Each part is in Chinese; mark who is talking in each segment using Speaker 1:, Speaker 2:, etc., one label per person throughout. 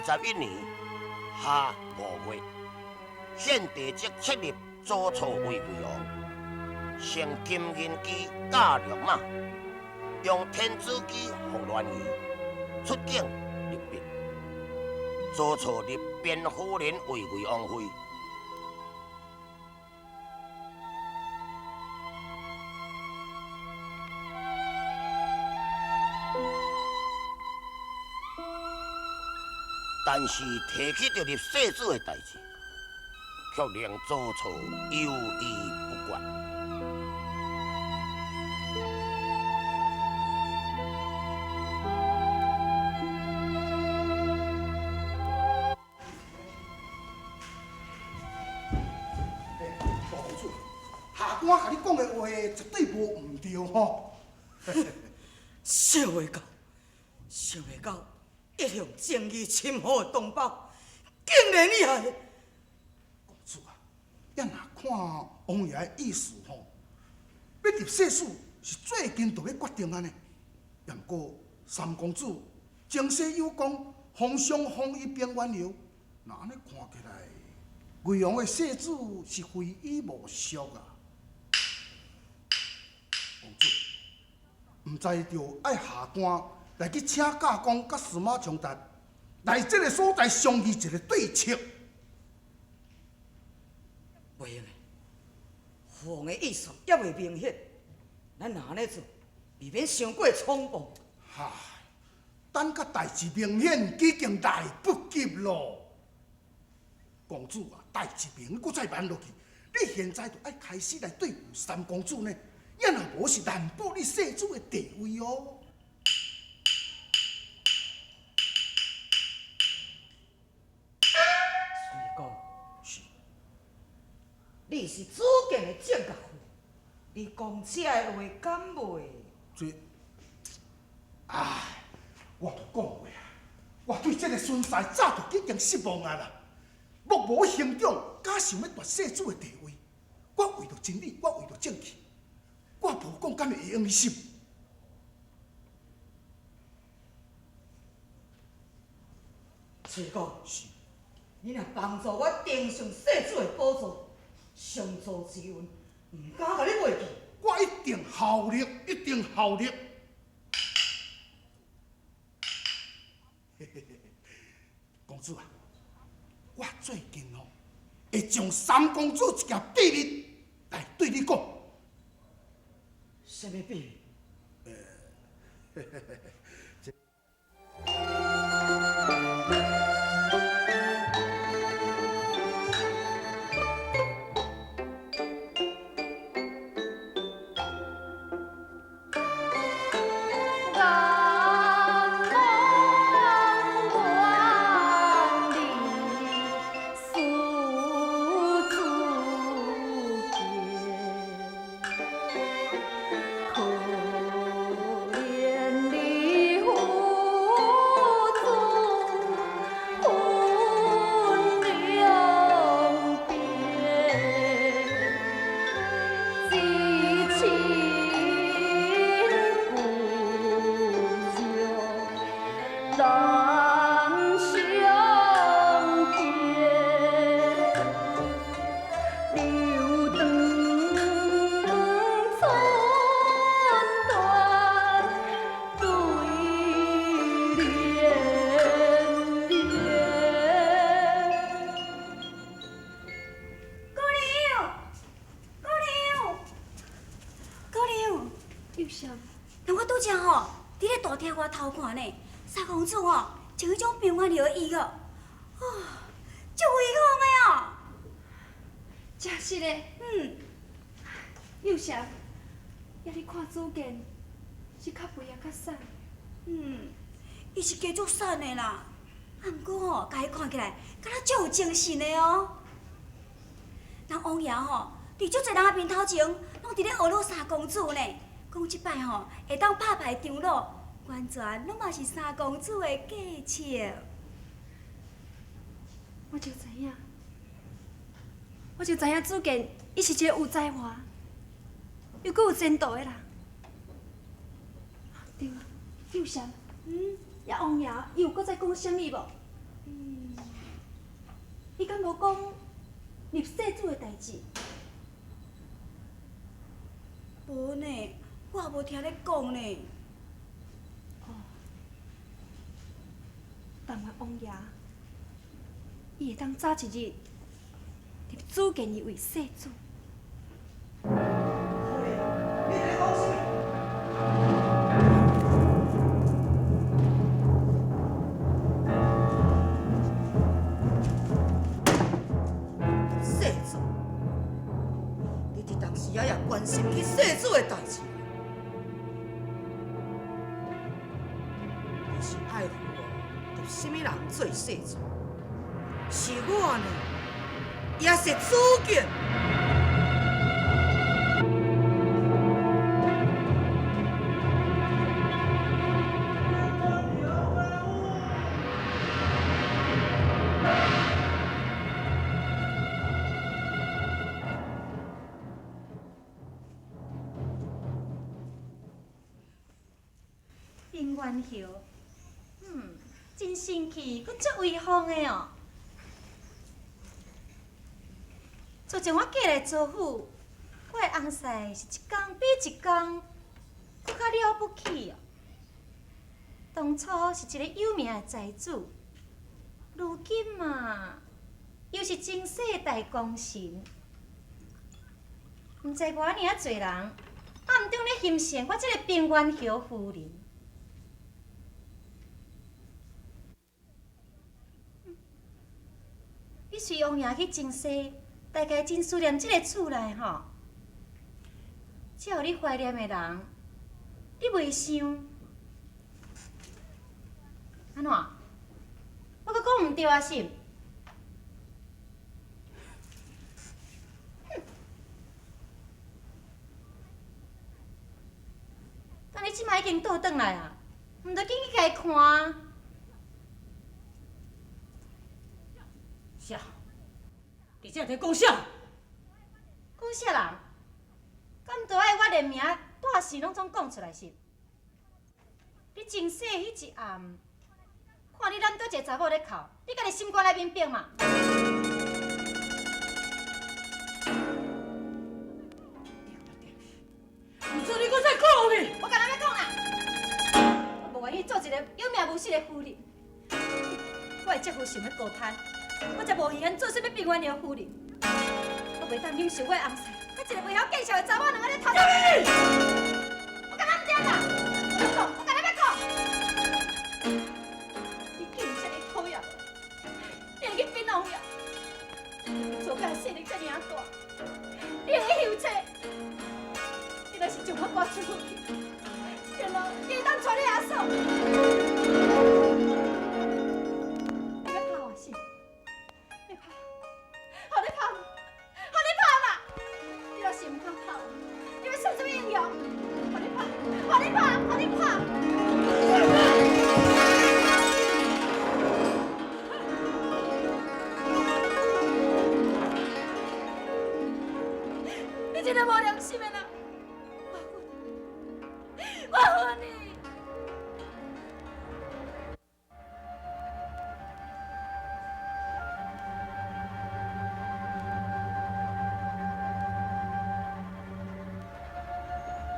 Speaker 1: 21年夏5月，献帝即册立祖楚为魏王，乘金银旗驾绿马，用天子旗服銮仪，出境入并。祖楚立卞夫人为魏王妃。但是提起着立世子的代志，却令祖楚犹豫不决。
Speaker 2: 公主，下官甲你讲的话绝对无误对吼。
Speaker 3: 想袂到，想袂到，一向正义深厚的同胞，竟然也……
Speaker 2: 公主啊，也若看王爷的意思吼，要入世事是最近就要决定安尼。也毋过三公主情势有功，皇上封伊边冤留，那安尼看起来，魏王的世子是非伊莫属啊。公主，毋知着爱下官来去请假公甲司马长达来这个所在商议一个对策。
Speaker 3: 袂用的，父王的意思也未明显，咱若安尼做，未免伤过匆忙。
Speaker 2: 唉，等甲代志明显，已经来不及咯。公主啊，代志明搁再慢落去，你现在就爱开始来对付三公主呢，也若无是难保你世子的地位哦。
Speaker 3: 水哥，
Speaker 2: 是，
Speaker 3: 你是主敬的正觉夫，你讲这的话敢袂？
Speaker 2: 这，唉，我就讲过啊，我对这个孙婿早就已经失望啊啦。目无行动，假想要夺世子的地位，我为着真理，我为着正气，我无讲敢会用伊心。
Speaker 3: 水哥，
Speaker 2: 是。
Speaker 3: 你若帮助我登上世子的宝座，上座之恩，唔敢甲你袂记。
Speaker 2: 我一定效力，一定效力。公主啊，我最近哦，会将三公主一件秘密来对你讲。
Speaker 3: 什么秘密？
Speaker 4: 偷看呢，三公主哦，就迄种平安了伊哦，哦，足威风的哦。
Speaker 5: 真是的，幼祥，也你看主见是较肥也较瘦。
Speaker 4: 伊是加足瘦的啦，啊，毋过吼，甲伊看起来，敢若足有精神的哦。人王爷吼，伫足侪人面头前，拢伫咧学乐三公主呢。讲即摆吼，会当拍牌张罗。完全拢嘛是三公主的计策。
Speaker 5: 我就知影，主见伊是一个有才华又阁有前途的人。对，幼祥，也王爷伊有搁再讲啥物无？伊敢无讲入世祖的代志？
Speaker 4: 无呢，我也无听你讲呢。
Speaker 5: 但愿王爷，伊会当早一日入主建议为世祖。
Speaker 2: 你在讲什么？
Speaker 3: 世祖，你伫当时也关心起世祖的代志，你是爱护我，着什么人做世祖？是我呢，也是主见。
Speaker 6: 林元侯，真生气，佮足威风的哦！自从我嫁来做妇，我的翁婿是一天比一天佮较了不起哦。当初是一个有名的财主，如今嘛，又是前世的大功臣。毋知偌尔啊侪人暗中咧欣赏我这个平元侯夫人。你随王爷去前世，大概真思念这个厝内吼。只有你怀念的人，你袂想安怎？我阁讲毋对啊，是？但你即摆已经倒转来啊，毋着紧去家看。
Speaker 3: 啥？你这在讲啥？
Speaker 6: 讲啥人？敢都爱我连名大事拢总讲出来是？你前世迄一暗，看你揽倒一个查某咧哭，你家己心肝内面变嘛？
Speaker 3: 唔准你搁再讲呢！
Speaker 6: 我干哪要讲啦？我无愿意做一个有名无实的夫人，我的丈夫想要高攀，我才无稀罕做什么平原的夫人。我袂当忍受我的翁婿，甲一个袂晓见笑的查某两个咧头。我干哪唔对啦？我要讲，我干哪要讲？你竟然这么讨厌我，你会去变王爷，做甲势力这尔大，你会去休妻。你若是将我赶出去，天咯，你会当带你阿嫂。你要拍我是？你拍，好你拍嘛，好你拍嘛！你若是唔通拍我，你要算什么英雄？好你拍，好你拍，好你拍！你真个无良心的人！我恨你！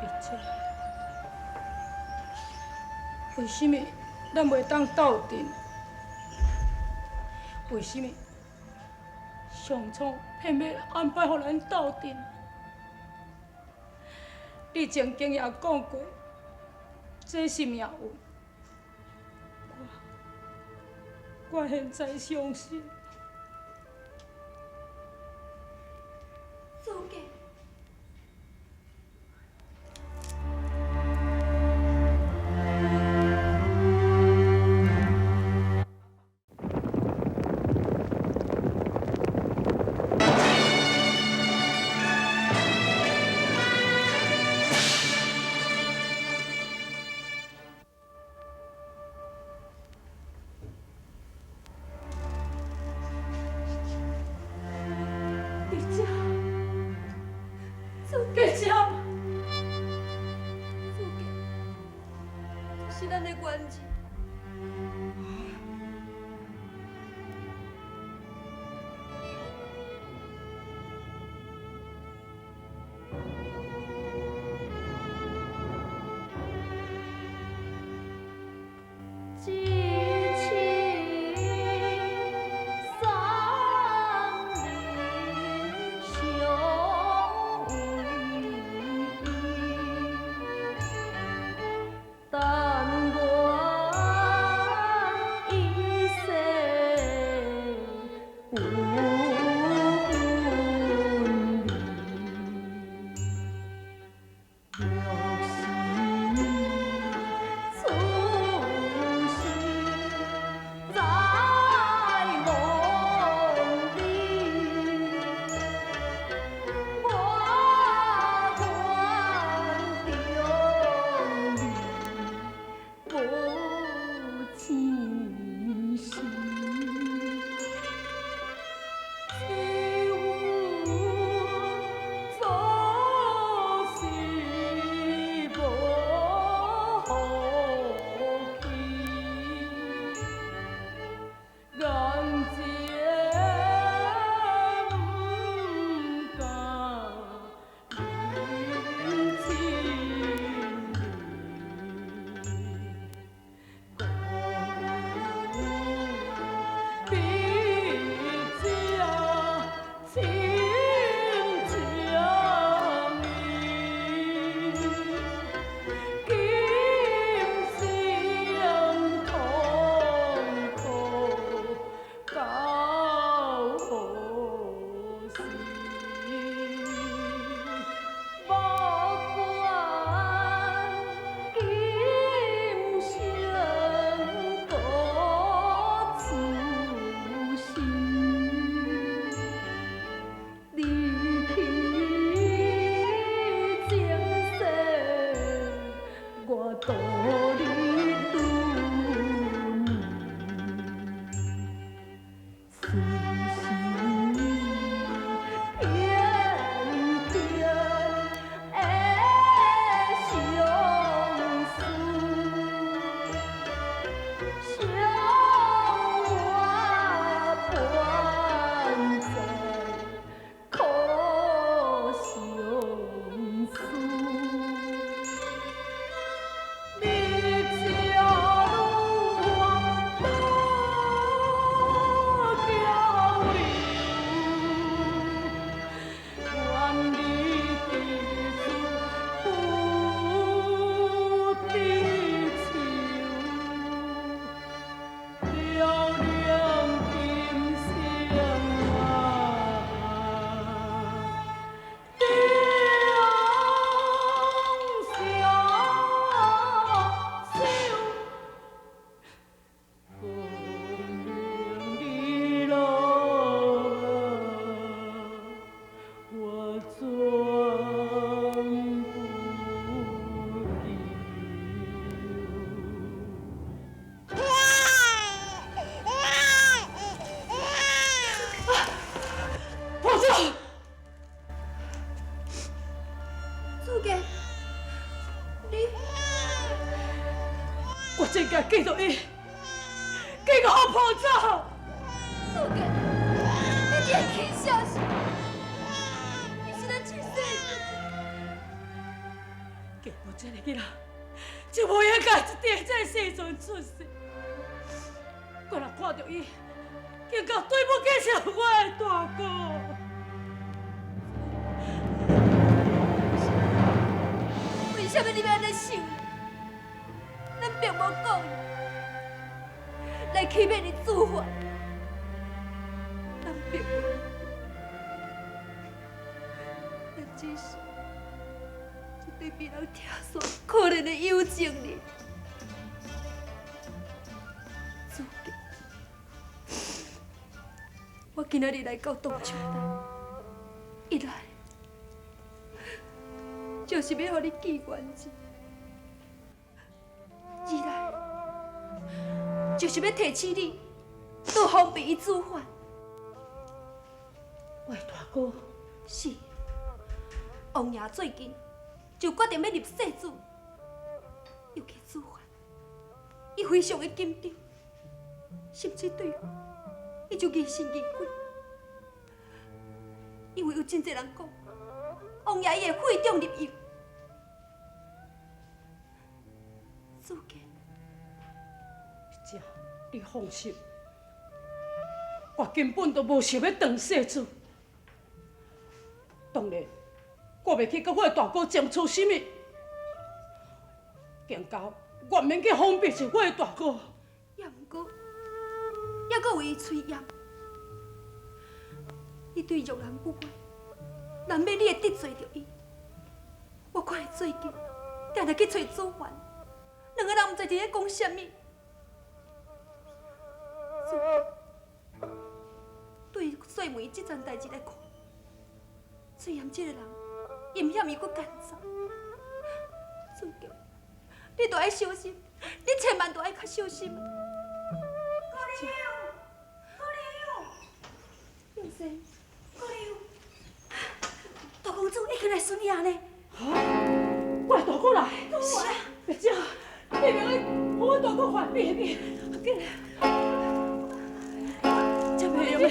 Speaker 5: 而且，为什么咱袂当斗阵？为什么上苍偏要安排互咱斗阵？你曾经也讲过，这是命运。我现在相信。
Speaker 4: 祖家，
Speaker 5: 你家，祖家，祖家，这是咱的关系。
Speaker 3: 真该记住伊，记好抱走。
Speaker 5: 苏家，你年轻小心，你是咱亲生的。
Speaker 3: 结果这个囡仔就无应该一定在生阵出世，我若看到伊，竟到对不起上我的大哥。
Speaker 5: 为什么你要安尼想？咱并无故意来欺骗你自犯，咱并无，咱只是一对别人听说可怜的友情呢。苏家，我今仔日来到东桥台，一来就是要让你记冤情。二来，就是要提醒你，多方便伊自犯。
Speaker 3: 我的大哥，
Speaker 5: 是，王爷最近就决定要入世子，尤其自犯，伊非常的紧张，甚至对我，伊就疑神疑鬼，因为有真侪人讲，王爷伊会废中入狱。苏家。
Speaker 3: 姐，你放心，我根本都无想要当世子。当然，我袂去甲我的大哥争取什么，更加我免去封闭着我的大哥。
Speaker 5: 也毋过，还阁有伊嘴严，伊对玉兰不乖，难免你会得罪着伊。我看伊最近定定去找主犯，两个人毋知伫咧讲啥物。对细妹这桩代志来看，虽然这个人阴险伊阁奸诈，苏强，你都爱小心，你千万都爱较小心。永生，
Speaker 4: 大公主已经来顺爷呢。
Speaker 3: 我的大哥来，
Speaker 4: 是啊，
Speaker 3: 别姐，你别个互我大哥还别别，紧来，这没用的。
Speaker 4: 已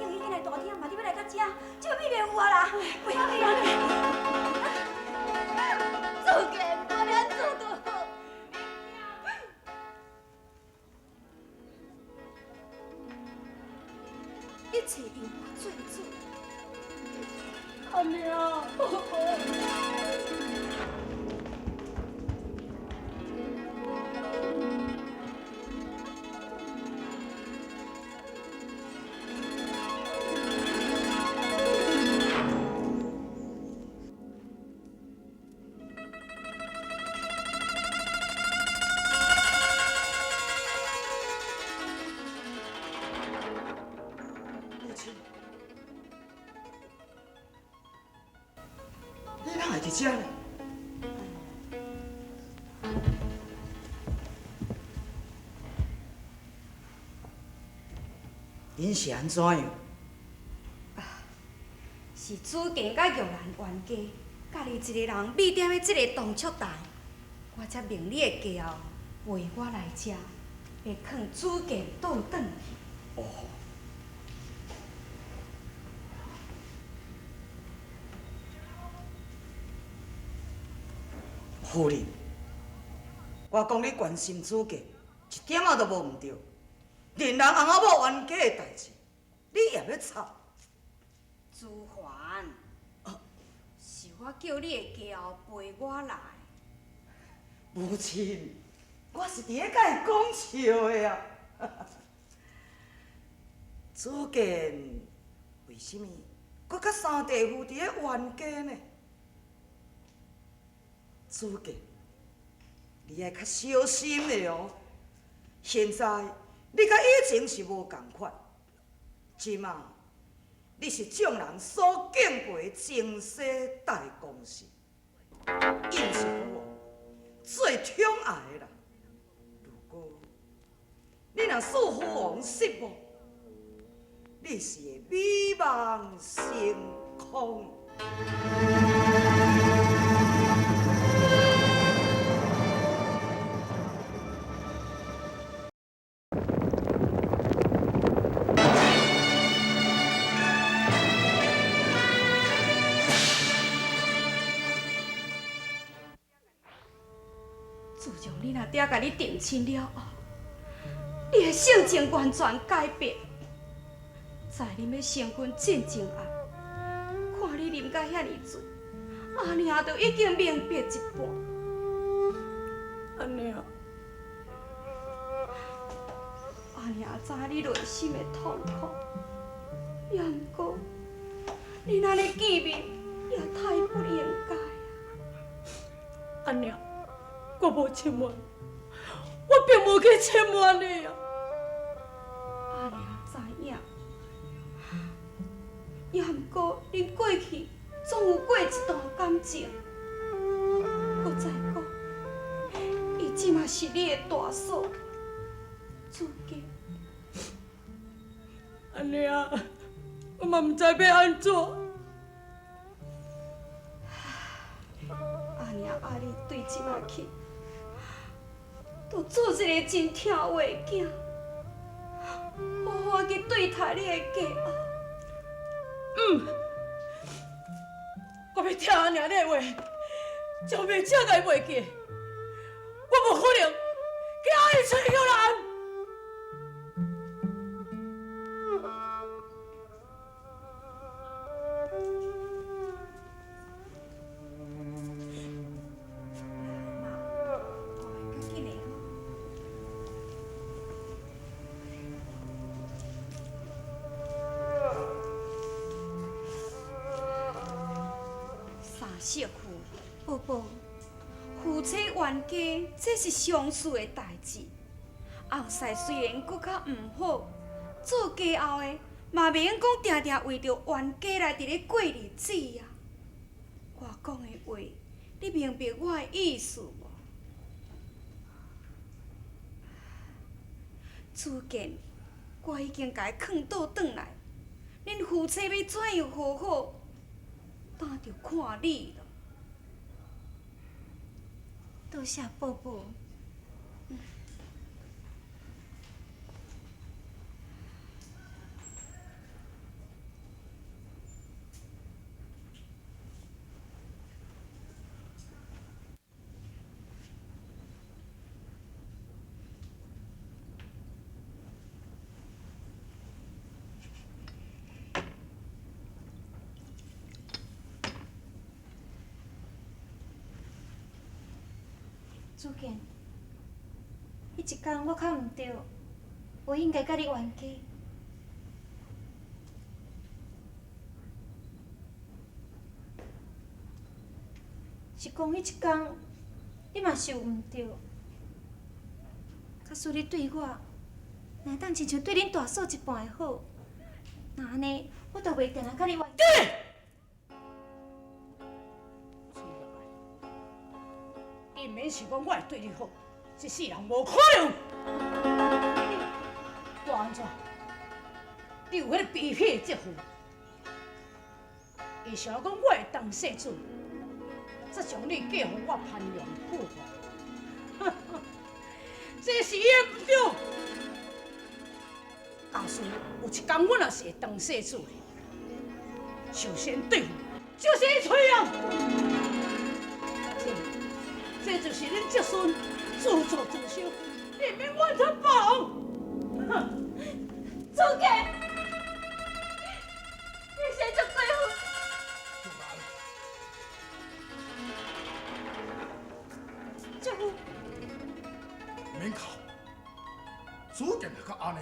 Speaker 4: 经来大厅嘛，你要来到这，这要秘密有我啦，不要秘密。
Speaker 5: 苏强，我俩做到。一切因我做主。
Speaker 3: 阿娘，母亲，你哪会伫这呢？恁是安怎样？
Speaker 4: 是主见甲玉兰冤家，家己一个人秘踮咧这个东出台，我才命你的家后陪我来遮，要劝主见倒转去。
Speaker 3: 哦，夫人，我讲你关心主见，一点仔都无毋对。连人翁仔某冤家的代志，你也要插？
Speaker 4: 朱环，是我叫你的家后陪我来。
Speaker 3: 母亲，我是伫咧甲伊讲笑的啊。主见为什么搁甲三弟夫伫咧冤家呢？主见，你爱较小心的哦。现在你甲以前是无共款，即马你是众人所敬佩的前世大公士，应是我最宠爱的人。如果你若使父王失望，你是会美梦成空。
Speaker 5: 了甲你定亲了后，你的性情完全改变。在啉的成分真正暗，看你啉甲遐尼醉，阿娘就已经明白一半。阿娘，阿娘知你内心的痛苦，也毋过你安尼见面也太不应该。阿娘，我无亲瞒，我并无去亲瞒你啊。阿娘知影，也毋过恁过去总有过一段感情。我再讲，伊即嘛是你的大嫂，主家。阿娘，我嘛毋知要安怎。阿娘阿你对即马去，都做一个真疼我的囝，好好去对待你的家啊！我要听阿娘的话，将命这个袂记，我无可能去阿伊找叫人。媳妇，宝宝，夫妻冤家，这是常事的代志。后世虽然搁较毋好，做家后的嘛袂用讲定定为着冤家来伫咧过日子啊。我讲的话，你明白我的意思无？此间，我已经甲伊囥倒转来，恁夫妻要怎样和好？当着看你了。
Speaker 4: 多谢宝宝。主见，迄一天我较毋对，无应该甲你冤家。是讲迄一天，你嘛是有毋对。假使你对我，若当亲像对恁大嫂一半的好，那安尼我就袂定定甲你冤家。
Speaker 7: 你免是讲我会对你好，这世人无可能。我安怎？你有迄个卑鄙的姐夫，伊想要讲我会当世子，再将你嫁予我攀梁附会，这是伊的不对。假使有一天我若是会当世子的，首先对付就是伊崔阳。这就是恁侄孙自作自受，你免怨他绑。
Speaker 4: 主家，你先做对付。姐夫，
Speaker 2: 免哭，主见就较安尼，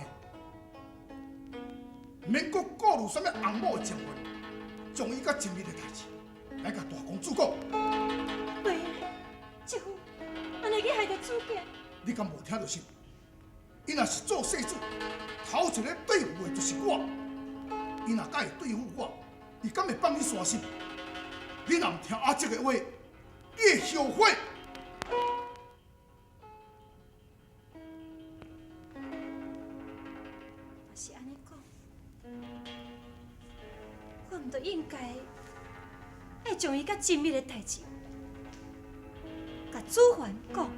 Speaker 2: 免搁顾虑什么红某的情分，将伊甲今日的代志来甲大公主讲。
Speaker 4: 袂，姐夫，安尼去害着主家。
Speaker 2: 你敢无听到心？伊若是做世主，头一个对付的就是我。伊若敢会对付我，伊敢会放你山心？你若唔听阿叔的话，你会后悔。
Speaker 4: 若是安尼讲，我毋就应该爱将伊甲亲密的代志，甲主凡讲。